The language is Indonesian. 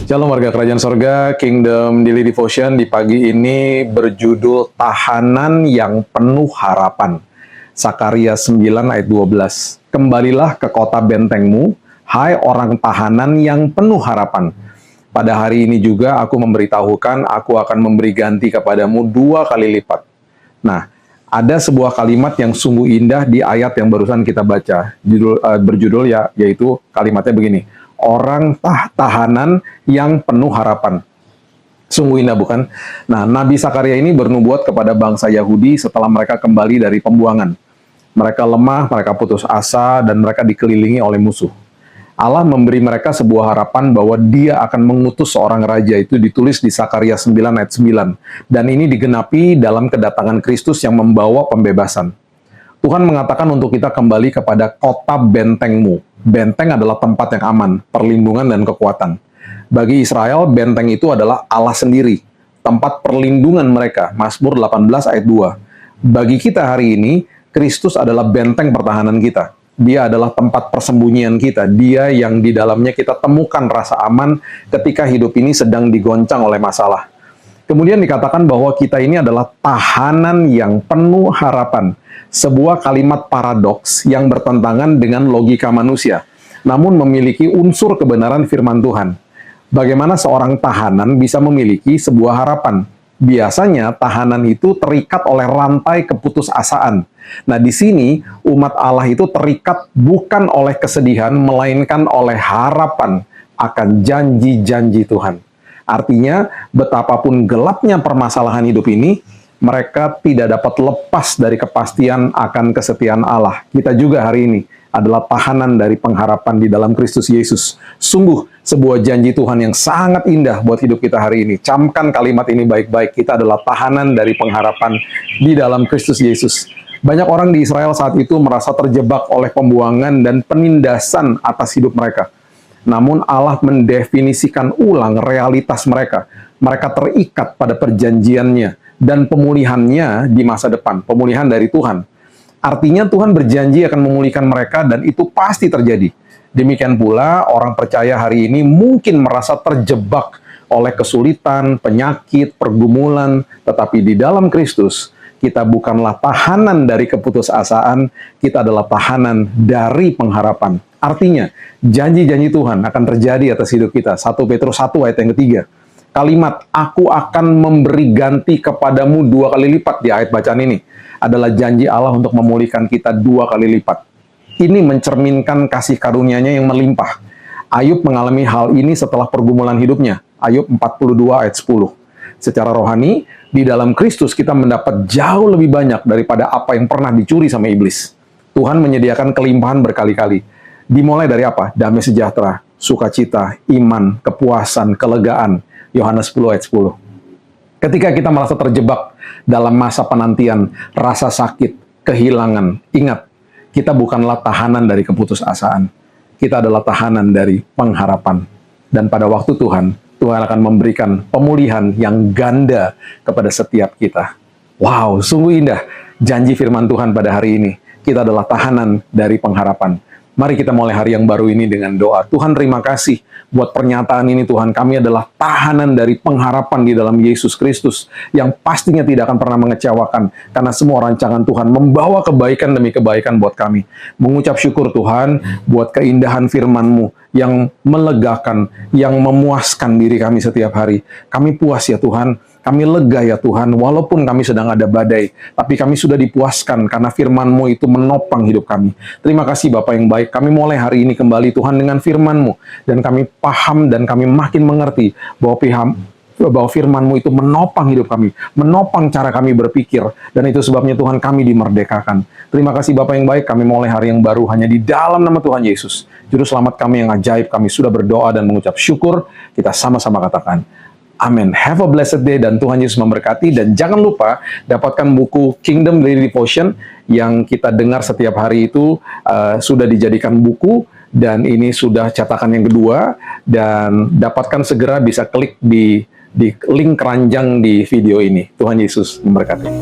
Shalom warga kerajaan sorga, Kingdom Daily Devotion di pagi ini berjudul Tahanan yang Penuh Harapan. Sakaria 9 ayat 12. Kembalilah ke kota bentengmu, hai orang tahanan yang penuh harapan. Pada hari ini juga aku memberitahukan, aku akan memberi ganti kepadamu 2 kali lipat. Nah, ada sebuah kalimat yang sungguh indah di ayat yang barusan kita baca. Berjudul yaitu kalimatnya begini. Orang tahanan yang penuh harapan. Sungguh indah bukan? Nah, Nabi Sakaria ini bernubuat kepada bangsa Yahudi setelah mereka kembali dari pembuangan. Mereka lemah, mereka putus asa, dan mereka dikelilingi oleh musuh. Allah memberi mereka sebuah harapan bahwa dia akan mengutus seorang raja, itu ditulis di Sakaria 9 ayat 9. Dan ini digenapi dalam kedatangan Kristus yang membawa pembebasan. Tuhan mengatakan untuk kita kembali kepada kota bentengmu. Benteng adalah tempat yang aman, perlindungan dan kekuatan. Bagi Israel, benteng itu adalah Allah sendiri, tempat perlindungan mereka. Mazmur 18 ayat 2. Bagi kita hari ini, Kristus adalah benteng pertahanan kita. Dia adalah tempat persembunyian kita. Dia yang di dalamnya kita temukan rasa aman ketika hidup ini sedang digoncang oleh masalah. Kemudian dikatakan bahwa kita ini adalah tahanan yang penuh harapan. Sebuah kalimat paradoks yang bertentangan dengan logika manusia, namun memiliki unsur kebenaran firman Tuhan. Bagaimana seorang tahanan bisa memiliki sebuah harapan? Biasanya tahanan itu terikat oleh rantai keputusasaan. Nah, di sini umat Allah itu terikat bukan oleh kesedihan, melainkan oleh harapan akan janji-janji Tuhan. Artinya, betapapun gelapnya permasalahan hidup ini, mereka tidak dapat lepas dari kepastian akan kesetiaan Allah. Kita juga hari ini adalah tahanan dari pengharapan di dalam Kristus Yesus. Sungguh sebuah janji Tuhan yang sangat indah buat hidup kita hari ini. Camkan kalimat ini baik-baik. Kita adalah tahanan dari pengharapan di dalam Kristus Yesus. Banyak orang di Israel saat itu merasa terjebak oleh pembuangan dan penindasan atas hidup mereka. Namun Allah mendefinisikan ulang realitas mereka. Mereka terikat pada perjanjiannya dan pemulihannya di masa depan, pemulihan dari Tuhan. Artinya Tuhan berjanji akan memulihkan mereka dan itu pasti terjadi. Demikian pula orang percaya hari ini mungkin merasa terjebak oleh kesulitan, penyakit, pergumulan, tetapi di dalam Kristus kita bukanlah tahanan dari keputusasaan, kita adalah tahanan dari pengharapan. Artinya, janji-janji Tuhan akan terjadi atas hidup kita. 1 Petrus 1 ayat yang ketiga. Kalimat, aku akan memberi ganti kepadamu 2 kali lipat di ayat bacaan ini adalah janji Allah untuk memulihkan kita 2 kali lipat. Ini mencerminkan kasih karunia-Nya yang melimpah. Ayub mengalami hal ini setelah pergumulan hidupnya. Ayub 42 ayat 10. Secara rohani, di dalam Kristus kita mendapat jauh lebih banyak daripada apa yang pernah dicuri sama iblis. Tuhan menyediakan kelimpahan berkali-kali. Dimulai dari apa? Damai sejahtera, sukacita, iman, kepuasan, kelegaan. Yohanes 10 ayat 10. Ketika kita merasa terjebak dalam masa penantian, rasa sakit, kehilangan, ingat, kita bukanlah tahanan dari keputusasaan. Kita adalah tahanan dari pengharapan. Dan pada waktu Tuhan akan memberikan pemulihan yang ganda kepada setiap kita. Wow, sungguh indah janji firman Tuhan pada hari ini. Kita adalah tahanan dari pengharapan. Mari kita mulai hari yang baru ini dengan doa. Tuhan, terima kasih buat pernyataan ini Tuhan. Kami adalah tahanan dari pengharapan di dalam Yesus Kristus yang pastinya tidak akan pernah mengecewakan karena semua rancangan Tuhan membawa kebaikan demi kebaikan buat kami. Mengucap syukur Tuhan buat keindahan firman-Mu yang melegakan, yang memuaskan diri kami setiap hari. Kami puas ya Tuhan. Kami lega ya Tuhan, walaupun kami sedang ada badai, tapi kami sudah dipuaskan karena firman-Mu itu menopang hidup kami. Terima kasih Bapak yang baik, kami mulai hari ini kembali Tuhan dengan firman-Mu, dan kami paham dan kami makin mengerti bahwa firman-Mu itu menopang hidup kami, menopang cara kami berpikir, dan itu sebabnya Tuhan kami dimerdekakan. Terima kasih Bapak yang baik, kami mulai hari yang baru hanya di dalam nama Tuhan Yesus. Juru selamat kami yang ajaib, kami sudah berdoa dan mengucap syukur, kita sama-sama katakan, amin. Have a blessed day dan Tuhan Yesus memberkati. Dan jangan lupa dapatkan buku Kingdom Daily Devotion yang kita dengar setiap hari itu sudah dijadikan buku dan ini sudah cetakan yang kedua. Dan dapatkan segera, bisa klik di link keranjang di video ini. Tuhan Yesus memberkati.